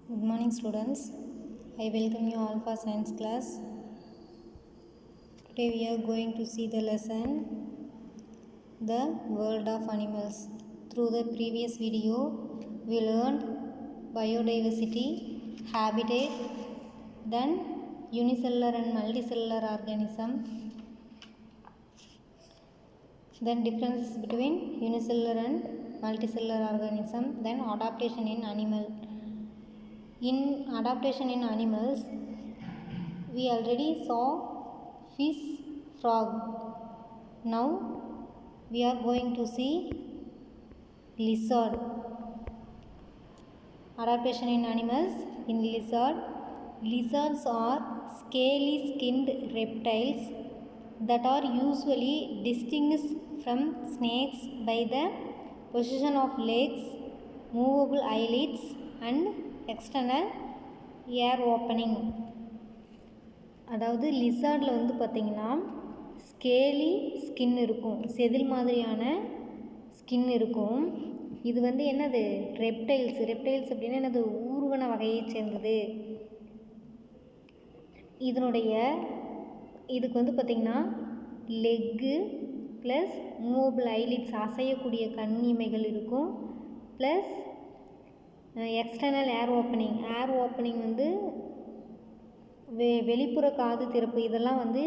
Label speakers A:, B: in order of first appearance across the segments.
A: Good morning students. I welcome you all for science class. Today we are going to see the lesson The World of Animals. Through the previous video we learned biodiversity, habitat, then unicellular and multicellular organism, then differences between unicellular and multicellular organism, then adaptation in animal. In adaptation in animals, we already saw fish, frog. Now we are going to see lizard. Adaptation in animals. In lizard, lizards are scaly skinned reptiles that are usually distinguished from snakes by the position of legs, movable eyelids and external air opening. அதாவது லிசார்டில் வந்து பார்த்திங்கன்னா scaly skin இருக்கும், செதில் மாதிரியான skin இருக்கும். இது வந்து என்னது ரெப்டைல்ஸ் அப்படின்னா என்னது ஊர்வன வகையை சேர்ந்தது. இதுக்கு வந்து பார்த்திங்கன்னா லெக்கு ப்ளஸ் மூவபிள் ஐலிட்ஸ் அசையக்கூடிய கண் இமைகள் இருக்கும், ப்ளஸ் எக்ஸ்டர்னல் ஏர் ஓப்பனிங் வந்து வெளிப்புற காது திறப்பு இதெல்லாம் வந்து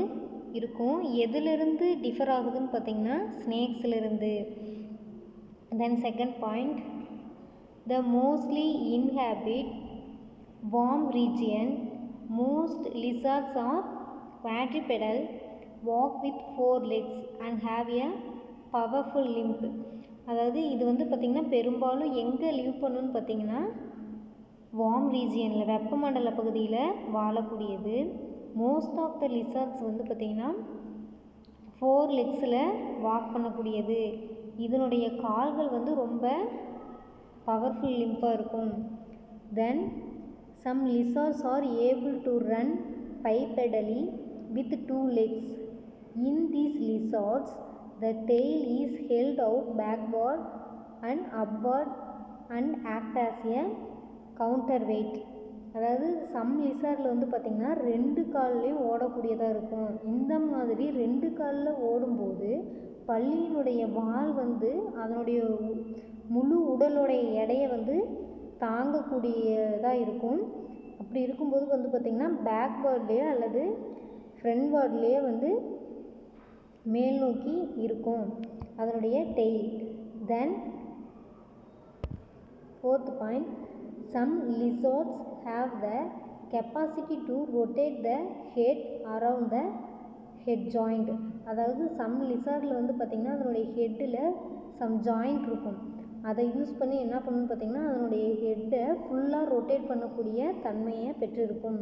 A: இருக்கும். எதிலிருந்து டிஃபர் ஆகுதுன்னு பார்த்திங்கன்னா ஸ்னேக்ஸிலிருந்து. Then second point, the mostly inhabit warm region. Most lizards are quadrupedal, walk with 4 legs and have a powerful limb. அதாவது இது வந்து பார்த்திங்கன்னா பெரும்பாலும் எங்கே லீவ் பண்ணுன்னு பார்த்திங்கன்னா வார்ம் ரீஜியனில் வெப்பமண்டல பகுதியில் வாழக்கூடியது. மோஸ்ட் ஆஃப் த லிசார்ட்ஸ் வந்து பார்த்திங்கன்னா 4 லெக்ஸில் வாக் பண்ணக்கூடியது. இதனுடைய கால்கள் வந்து ரொம்ப பவர்ஃபுல் லிம்பாக இருக்கும். Then some lizards are able to run bipedally with 2 legs. In these lizards, the tail is held out backward and upward and act as a counterweight. அதாவது சம் லிசார்டில் வந்து பார்த்திங்கன்னா 2 கால்லையும் ஓடக்கூடியதாக இருக்கும். இந்த மாதிரி 2 காலில் ஓடும்போது பல்லியினுடைய வால் வந்து அதனுடைய முழு உடலுடைய எடையை வந்து தாங்கக்கூடியதாக இருக்கும். அப்படி இருக்கும்போது வந்து பார்த்திங்கன்னா பேக்வேர்ட்லேயே அல்லது ஃப்ரண்ட்வேர்ட்லேயே வந்து மேல் நோக்கி இருக்கும் அதனுடைய tail. Then fourth point, some lizards have the capacity to rotate the head around the head joint. அதாவது சம் லிசார்டில் வந்து பார்த்திங்கன்னா அதனுடைய ஹெட்டில் சம் ஜாயிண்ட் இருக்கும். அதை யூஸ் பண்ணி என்ன பண்ணணும்னு பார்த்திங்கன்னா அதனுடைய ஹெட்டை ஃபுல்லாக ரொட்டேட் பண்ணக்கூடிய தன்மையை பெற்றிருக்கும்.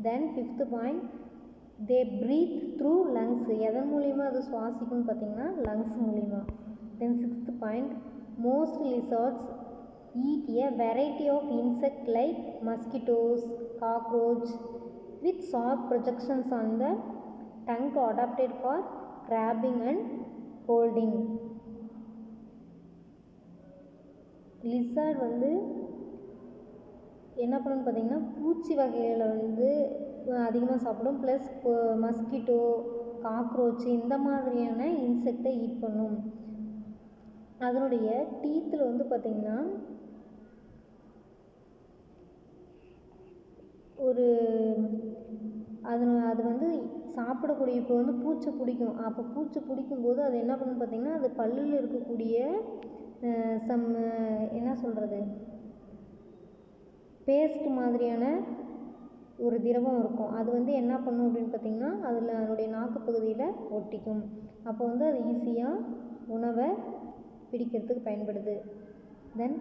A: தென் ஃபிஃப்த் பாயிண்ட், தே ப்ரீத் த்ரூ லங்ஸ். எதன் மூலிமா அது சுவாசிக்கும்னு பார்த்திங்கன்னா லங்ஸ் மூலிமா. தென் sixth point, most lizards eat a variety of insect like mosquitoes, cockroach with sharp projections on the tongue adapted for grabbing and holding. Lizard வந்து என்ன பண்ணணும்னு பார்த்திங்கன்னா பூச்சி வகைகளை வந்து அதிகமாக சாப்பிடும், ப்ளஸ் மஸ்கிட்டோ, காக்ரோச் இந்த மாதிரியான இன்செக்டை ஈட் பண்ணும். அதனுடைய டீத்தில் வந்து பார்த்திங்கன்னா அது வந்து சாப்பிடக்கூடிய, இப்போ வந்து பூச்சை பிடிக்கும். அப்போ பூச்சை பிடிக்கும்போது அது என்ன பண்ணுன்னு பார்த்திங்கன்னா அது பல்லில் இருக்கக்கூடிய என்ன சொல்கிறது பேஸ்ட் மாதிரியான ஒரு திரவம் இருக்கும். அது வந்து என்ன பண்ணும் அப்படின்னு பார்த்திங்கன்னா அதில் அதனுடைய நாக்கு பகுதியில் ஒட்டிக்கும். அப்போ வந்து அது ஈஸியாக உணவை பிடிக்கிறதுக்கு பயன்படுது. தென்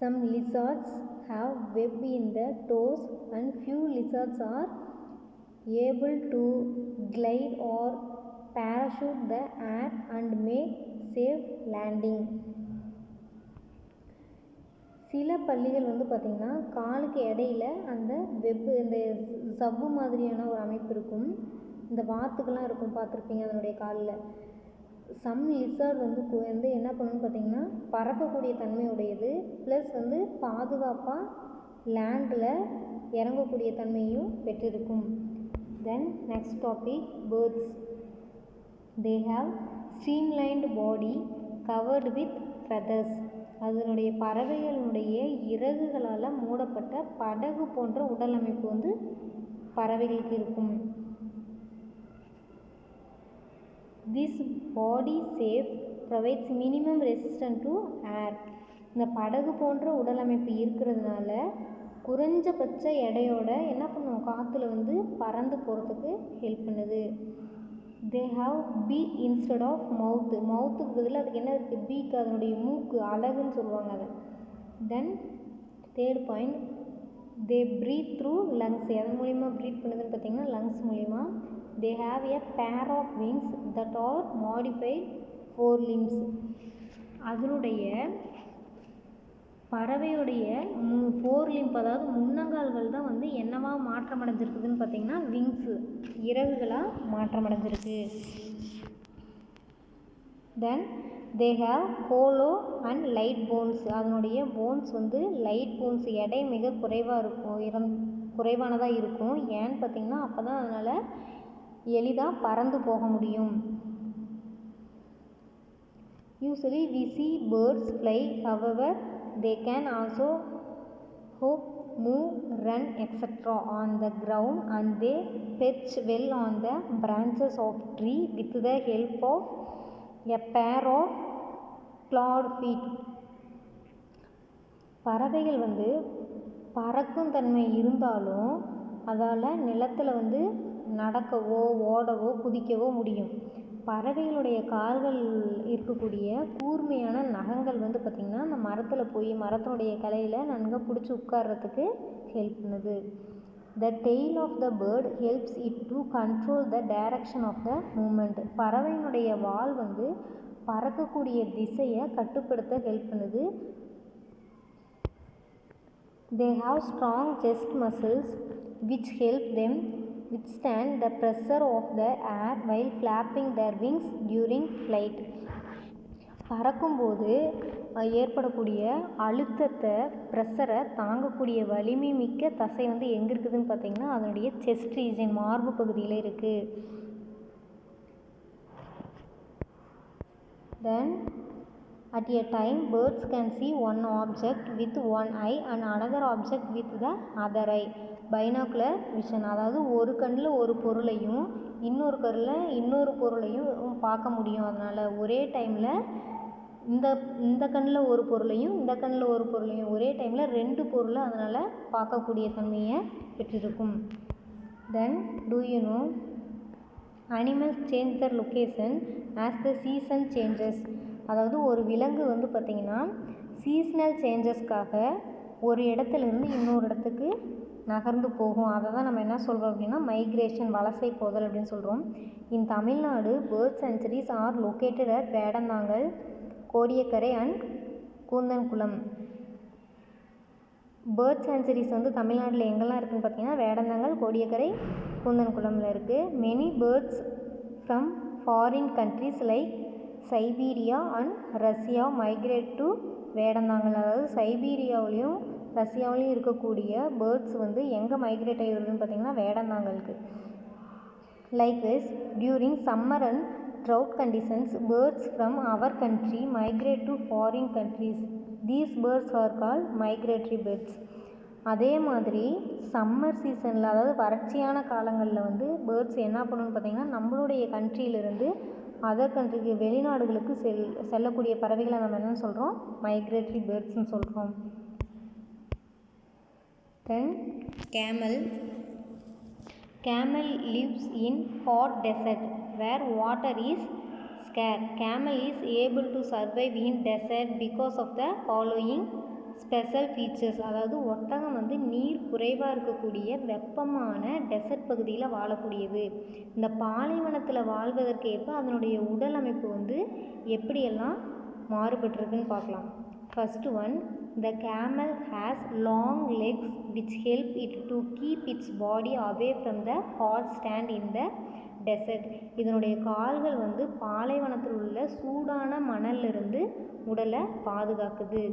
A: some lizards have web in the toes and few lizards are able to glide or parachute the air and make safe landing. சில பல்லிகள் வந்து பார்த்திங்கன்னா காலுக்கு இடையில அந்த வெப்பு, இந்த சவ்வு மாதிரியான ஒரு அமைப்பு இருக்கும். இந்த வாத்துக்கெல்லாம் இருக்கும், பார்த்துருப்பீங்க அதனுடைய காலில். சம் லிசர்ட் வந்து என்ன பண்ணணும்னு பார்த்திங்கன்னா பறக்கக்கூடிய தன்மையுடையது, ப்ளஸ் வந்து பாதுகாப்பாக லேண்டில் இறங்கக்கூடிய தன்மையும் பெற்றிருக்கும். Then next topic birds. They have streamlined body covered with feathers. அதனுடைய பறவைகளுடைய இறகுகளால் மூடப்பட்ட படகு போன்ற உடல் அமைப்பு வந்து பறவைகளுக்கு இருக்கும். This body shape provides minimum resistant to air. இந்த படகு போன்ற உடல் அமைப்பு இருக்கிறதுனால குறைஞ்சபட்ச எடையோட என்ன பண்ணும், காற்றுல வந்து பறந்து போகிறதுக்கு ஹெல்ப் பண்ணுது. They have beak instead of mouth. மவுத்துக்கு பதில் அதுக்கு என்ன இருக்குது, பீக், அதனுடைய மூக்கு, அழகுன்னு சொல்லுவாங்க அதை. தென் தேர்ட் பாயிண்ட், தே ப்ரீத் த்ரூ லங்ஸ். எதன் மூலிமா ப்ரீத் பண்ணுதுன்னு பார்த்தீங்கன்னா லங்ஸ் மூலிமா. தே have a pair of wings that are modified forelimbs. அதனுடைய பறவையுடைய ஃபோர் லிம்ப், அதாவது முன்னங்கால்கள் தான் வந்து என்னவா மாற்றம் அடைஞ்சிருக்குதுன்னு பார்த்தீங்கன்னா விங்ஸு, இறகுகளாக மாற்றம் அடைஞ்சிருக்கு. Then they have hollow and light bones. அதனுடைய போன்ஸ் வந்து லைட் போன்ஸ், எடை மிக குறைவாக இருக்கும், குறைவானதாக இருக்கும். ஏன்னு பார்த்தீங்கன்னா அப்போ தான் அதனால் எளிதாக பறந்து போக முடியும். Usually we see birds fly, however they can also hop, move, run, etc. on the ground, and they perch well on the branches of tree with the help of a pair of clawed feet. பறவைகள் வந்து பறக்கும் தன்மை இருந்தாலும் அதால் நிலத்தில் வந்து நடக்கவோ ஓடவோ குதிக்கவோ முடியும். பறவைகளுடைய கால்கள் இருக்கக்கூடிய கூர்மையான நகங்கள் வந்து பார்த்திங்கன்னா அந்த மரத்தில் போய் மரத்தினுடைய கிளையில் நன்கு பிடிச்சி உட்கார்றதுக்கு ஹெல்ப் பண்ணுது. The tail of the bird helps it to control the direction of the movement. பறவையினுடைய வால் வந்து பறக்கக்கூடிய திசையை கட்டுப்படுத்த ஹெல்ப் பண்ணுது. They have strong chest muscles which help them withstand the pressure of the air while flapping their wings during flight. பறக்கும்போது ஏற்படக்கூடிய அழுத்தத்தை, ப்ரெஷரை தாங்கக்கூடிய வலிமை மிக்க தசை வந்து எங்கே இருக்குதுன்னு பார்த்தீங்கன்னா அதனுடைய செஸ்ட் ரீஜன், மார்பு பகுதியில் இருக்குது. Then at a time birds can see one object with one eye and another object with the other eye. Binocular vision, அதாவது ஒரு கண்ணில் ஒரு பொருளையும் இன்னொரு கண்ணில் இன்னொரு பொருளையும் பார்க்க முடியும். அதனால் ஒரே டைமில் இந்த கண்ணில் ஒரு பொருளையும் இந்த கண்ணில் ஒரு பொருளையும் ஒரே டைமில் ரெண்டு பொருளை அதனால் பார்க்கக்கூடிய தன்மையை பெற்றிருக்கும். தென் do you know animals change their location as the season changes. அதாவது ஒரு விலங்கு வந்து பார்த்திங்கன்னா சீஸ்னல் சேஞ்சஸ்க்காக ஒரு இடத்துலேருந்து இன்னொரு இடத்துக்கு நகர்ந்து போகும். அதை தான் நம்ம என்ன சொல்கிறோம் அப்படின்னா மைக்ரேஷன், வலசை போதல் அப்படின்னு சொல்கிறோம். In Tamil Nadu bird sanctuaries are located at Vedanthangal, Kodiakkarai and Koonthankulam. Bird sanctuaries வந்து தமிழ்நாட்டில் எங்கெல்லாம் இருக்குதுன்னு பார்த்தீங்கன்னா வேடந்தாங்கல், கோடியக்கரை, கூந்தன்குளமில் இருக்குது. Many birds from foreign countries like Siberia and Russia migrate to Vedanthangal. அதாவது சைபீரியாவிலையும் ரஷ்யாவிலையும் இருக்கக்கூடிய பேர்ட்ஸ் வந்து எங்கே மைக்ரேட் ஆகி வருதுன்னு பார்த்திங்கன்னா வேடந்தாங்கலுக்கு. Likewise during summer and drought conditions birds from our country migrate to foreign countries. These birds are called migratory birds. அதே மாதிரி சம்மர் சீசனில், அதாவது வறட்சியான காலங்களில் வந்து பேர்ட்ஸ் என்ன பண்ணணும்னு பார்த்திங்கன்னா நம்மளுடைய கண்ட்ரியிலிருந்து அதர் கண்ட்ரிக்கு, வெளிநாடுகளுக்கு செல்லக்கூடிய பறவைகளை நம்ம என்னென்னு சொல்கிறோம், மைக்ரேட்டரி பேர்ட்ஸ்னு சொல்கிறோம். தென் camel lives in hot desert where water is scarce. Camel is able to survive in desert because of the following special features. அதாவது ஒட்டகம் வந்து நீர் குறைவாக இருக்கக்கூடிய வெப்பமான டெசர்ட் பகுதியில் வாழக்கூடியது. இந்த பாலைவனத்தில் வாழ்வதற்கு ஏற்ப அதனுடைய உடல் அமைப்பு வந்து எப்படியெல்லாம் மாறுபட்டிருக்குன்னு பார்க்கலாம். First one, the camel has long legs which help it to keep its body away from the hot stand in the desert. இதனுடைய கால்கள் வந்து பாலைவனத்தில் உள்ள சூடான மணலிலிருந்து உடலை பாதுகாக்குது.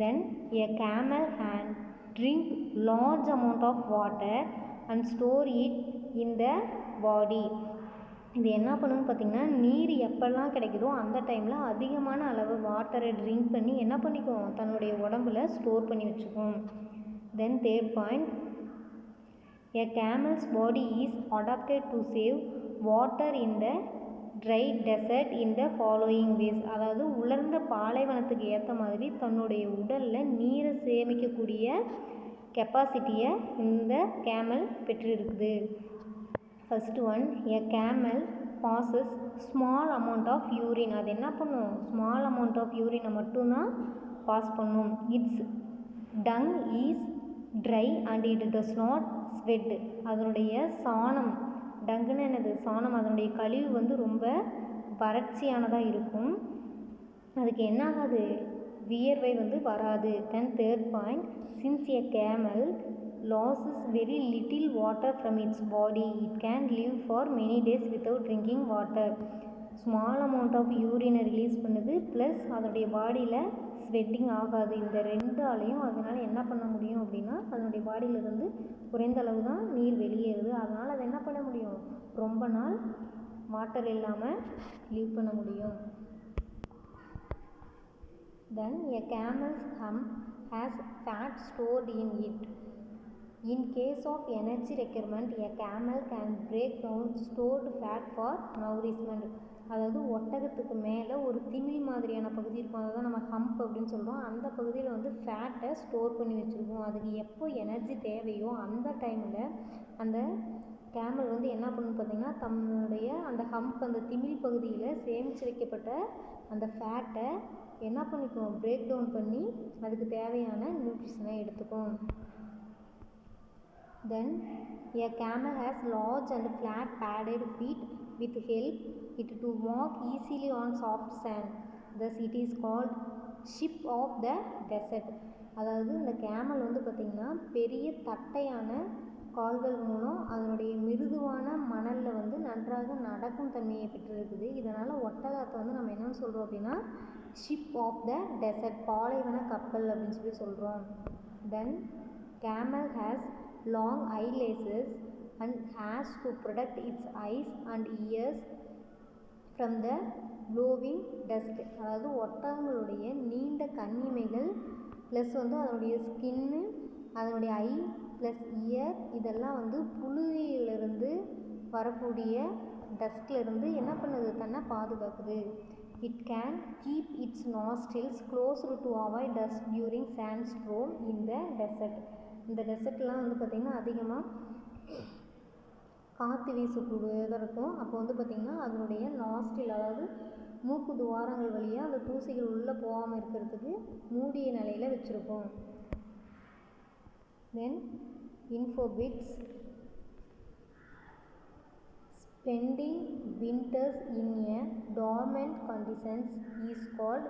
A: தென் a camel can drink large amount of water and store it in the body. இது என்ன பண்ணுன்னு பார்த்தீங்கன்னா, நீர் எப்பெல்லாம் கிடைக்குதோ அந்த டைமில் அதிகமான அளவு வாட்டரை ட்ரிங்க் பண்ணி என்ன பண்ணிக்கும், தன்னுடைய உடம்புல ஸ்டோர் பண்ணி வச்சுக்கும். Then third point, a camel's body is adapted to save water in the dry desert in the following ways. அதாவது உலர்ந்த பாலைவனத்துக்கு ஏற்ற மாதிரி தன்னுடைய உடலில் நீரை சேமிக்கக்கூடிய கெப்பாசிட்டியை இந்த கேமல் பெற்றிருக்குது. First one, a camel passes small amount of urine. அது என்ன பண்ணும், ஸ்மால் அமௌண்ட் ஆஃப் யூரினை மட்டும்தான் பாஸ் பண்ணும். It's dung is dry and it does not sweat. அதனுடைய சாணம், டங்குன்னு என்னது, சாணம், அதனுடைய கழிவு வந்து ரொம்ப வறட்சியானதாக இருக்கும். அதுக்கு என்ன ஆகாது, வியர்வை வந்து வராது. Then third point, since a camel loses very little water from its body, it can live for many days without drinking water. Small amount of யூரினை ரிலீஸ் பண்ணுது, ப்ளஸ் அதனுடைய பாடியில் ஸ்வெட்டிங் ஆகாது. இந்த ரெண்டாலையும் அதனால் என்ன பண்ண முடியும் அப்படின்னா, அதனுடைய பாடியிலிருந்து குறைந்த அளவு தான் நீர் வெளியேறுது. அதனால் அதை என்ன பண்ண முடியும், ரொம்ப நாள் வாட்டர் இல்லாமல் லீவ் பண்ண முடியும். Then a camel's hump has fat stored in it. In case of energy requirement, a camel can break down stored fat for nourishment. அதாவது ஒட்டகத்துக்கு மேலே ஒரு திமில் மாதிரியான பகுதி இருக்கும், அதை தான் நம்ம ஹம்ப் அப்படின்னு சொல்கிறோம். அந்த பகுதியில் வந்து ஃபேட்டை ஸ்டோர் பண்ணி வச்சுருக்கோம். அதுக்கு எப்போ எனர்ஜி தேவையோ அந்த டைமில் அந்த கேமல் வந்து என்ன பண்ணுன்னு பார்த்தீங்கன்னா, தன்னுடைய அந்த ஹம்ப், அந்த திமில் பகுதியில் சேமித்து வைக்கப்பட்ட அந்த ஃபேட்டை என்ன பண்ணிக்கும், பிரேக் டவுன் பண்ணி அதுக்கு தேவையான நியூட்ரிஷனை எடுத்துக்கும். Then a camel has large and flat padded feet with help it to walk easily on soft sand. Thus it is called sheep of the desert. அதாவது இந்த கேமல் வந்து பார்த்திங்கன்னா பெரிய தட்டையான கால்கள் மூலம் அதனுடைய மிருதுவான மணலில் வந்து நன்றாக நடக்கும் தன்மையை பெற்றிருக்குது. இதனால் ஒட்டகத்தை வந்து நம்ம என்னென்னு சொல்கிறோம் அப்படின்னா, ஷிப் ஆஃப் த டெசர்ட், பாலைவன கப்பல் அப்படின்னு சொல்லி சொல்கிறோம். தென் camel has long eyelashes and has to protect its eyes and ears from the blowing dust. அதாவது ஒட்டகங்களுடைய நீண்ட கண்ணிமைகள் ப்ளஸ் வந்து அதனுடைய ஸ்கின்னு, அதனுடைய ஐ ப்ளஸ் இயர், இதெல்லாம் வந்து புழுதியிலிருந்து வரக்கூடிய டஸ்ட்லேருந்து என்ன பண்ணுது, தன்னை பாதுகாக்குது. It can keep its nostrils closed to avoid dust during sandstorm in the desert. இந்த டெசர்ட்லாம் வந்து பார்த்திங்கன்னா அதிகமாக காற்று வீசக்கூடியதாக இருக்கும். அப்போ வந்து பார்த்திங்கன்னா அதனுடைய நாஸ்ட்ரில், அதாவது மூக்கு துவாரங்கள் வழியாக அந்த தூசிகள் உள்ளே போகாமல் இருக்கிறதுக்கு மூடிய நிலையில் வச்சுருக்கோம். தென் infobits, spending winters in a dormant conditions is called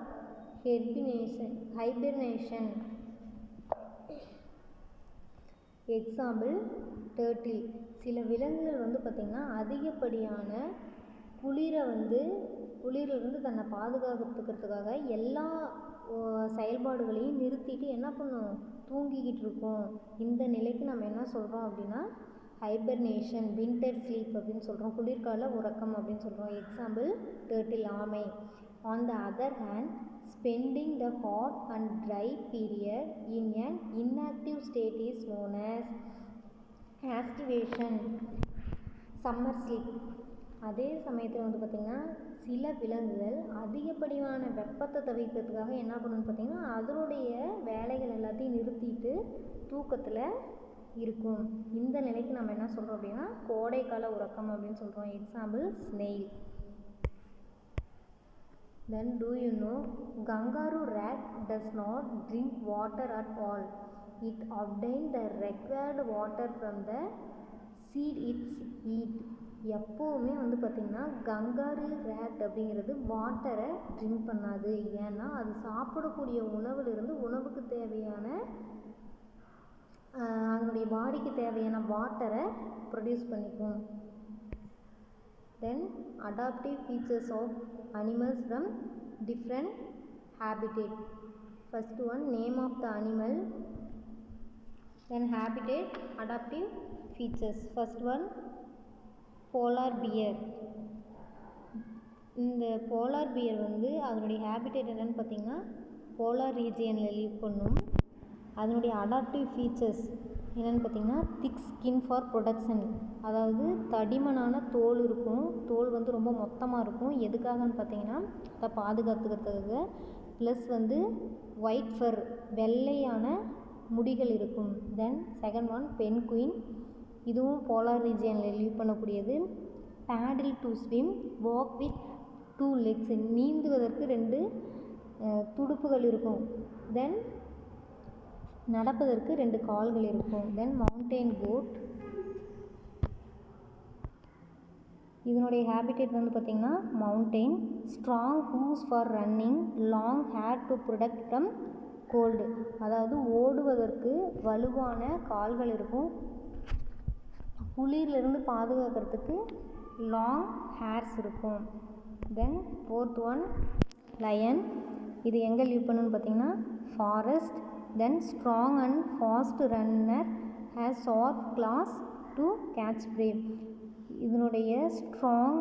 A: hibernation. Example turtle. சில விலங்குகள் வந்து பார்த்திங்கன்னா அதிகப்படியான குளிரிலிருந்து தன்னை பாதுகாத்துக்கிறதுக்காக எல்லா செயல்பாடுகளையும் நிறுத்திட்டு என்ன பண்ணும், தூங்கிக்கிட்டு இருக்கும். இந்த நிலைக்கு நம்ம என்ன சொல்கிறோம் அப்படின்னா ஹைபர்னேஷன், வின்டர் ஸ்லீப் அப்படின்னு சொல்கிறோம், குளிர்கால உறக்கம் அப்படின்னு சொல்கிறோம். எக்ஸாம்பிள் டர்ட்டில், ஆமை. On the other hand, spending the hot and dry period in an inactive state is known as aestivation, summer sleep. அதே சமயத்தில் வந்து பார்த்திங்கன்னா சில விலங்குகள் அதிகப்படியான வெப்பத்தை தவிர்க்கிறதுக்காக என்ன பண்ணணும்னு பார்த்திங்கன்னா அதனுடைய வேலைகள் எல்லாத்தையும் நிறுத்திட்டு தூக்கத்தில் இருக்கும். இந்த நிலைக்கு நம்ம என்ன சொல்கிறோம் அப்படின்னா கோடைக்கால உறக்கம் அப்படின்னு சொல்கிறோம். Example snail. Then do you know kangaroo rat does not drink water at all. It obtains the required water from the seed it eats. எப்போவுமே வந்து பார்த்திங்கன்னா கங்காரு ரேட் அப்படிங்கிறது வாட்டரை ட்ரிங்க் பண்ணாது. ஏன்னா அது சாப்பிடக்கூடிய உணவுலேருந்து உணவுக்கு தேவையான அதனுடைய பாடிக்கு தேவையான வாட்டரை ப்ரொடியூஸ் பண்ணிக்கும். Then adaptive features of animals from different habitat. First one, name of the animal, then habitat, adaptive features. First one, polar bear. இந்த போலார் பியர் வந்து அதனுடைய ஹேபிட்டேட் என்னென்னு பார்த்திங்கன்னா போலார் ரீஜியனில் லீவ் பண்ணும். அதனுடைய அடாப்டிவ் ஃபீச்சர்ஸ் என்னென்னு பார்த்திங்கன்னா திக் ஸ்கின் ஃபார் ப்ரொடக்ஷன், அதாவது தடிமனான தோல் இருக்கும். தோல் வந்து ரொம்ப மொத்தமாக இருக்கும். எதுக்காகன்னு பார்த்திங்கன்னா அதை பாதுகாத்துக்கிறதுக்காக. ப்ளஸ் வந்து ஒயிட் ஃபர், வெள்ளையான முடிகள் இருக்கும். தென் செகண்ட் ஒன் பென்குயின், இதுவும் போலார் ரீஜியனில் லீவ் பண்ணக்கூடியது. Paddle to swim, walk with 2 legs, நீந்துவதற்கு 2 துடுப்புகள் இருக்கும். தென் நடப்பதற்கு 2 கால்கள் இருக்கும். தென் மவுண்டெயின் கோட், இதனுடைய ஹேபிட்டேட் வந்து பார்த்திங்கன்னா mountain. Strong hooves for running, long hair to protect from cold, அதாவது ஓடுவதற்கு வலுவான கால்கள் இருக்கும். குளிரிலிருந்து பாதுகாக்கிறதுக்கு லாங் ஹேர்ஸ் இருக்கும். தென் ஃபோர்த் ஒன் லயன், இது எங்கே லீவ் பண்ணுன்னு பார்த்திங்கன்னா forest. Then strong and fast runner has sharp claws to catch prey, இதனுடைய ஸ்ட்ராங்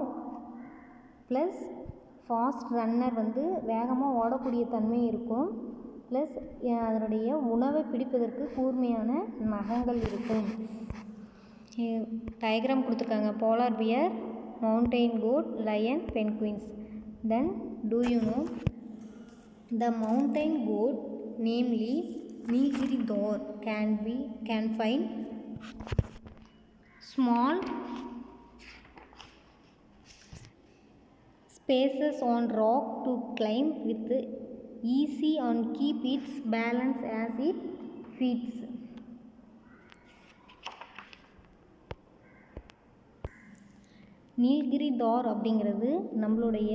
A: ப்ளஸ் ஃபாஸ்ட் ரன்னர் வந்து வேகமாக ஓடக்கூடிய தன்மை இருக்கும். ப்ளஸ் அதனுடைய உணவை பிடிப்பதற்கு கூர்மையான நகங்கள் இருக்கும். டயக்ராம் கொடுத்துருக்காங்க. Polar bear, mountain goat, lion, penguins. Then do you know the mountain goat, namely Nilgiri Dhar, can find small spaces on rock to climb with easy and keep its balance as it feeds. Nilgiri தார் அப்படிங்கிறது நம்மளுடைய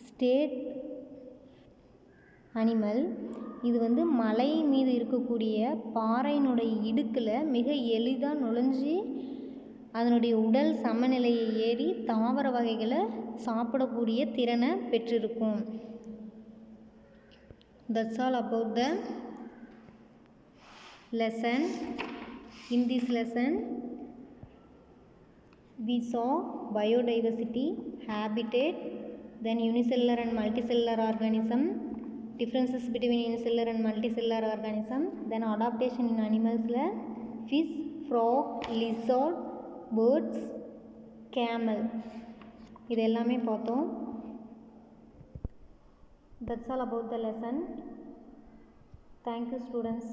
A: state animal. இது வந்து மலை மீது இருக்கக்கூடிய பாறையினுடைய இடுக்கில் மிக எளிதாக நுழைஞ்சி அதனுடைய உடல் சமநிலையை ஏறி தாவர வகைகளை சாப்பிடக்கூடிய திறனை பெற்றிருக்கும். That's all about the lesson. In this lesson we saw biodiversity, habitat, then unicellular and multicellular organism, differences between unicellular and multicellular organism, then adaptation in animals la fish, frog, lizard, birds, camel, இது எல்லாமே பார்த்தோம். That's all about the lesson. Thank you students.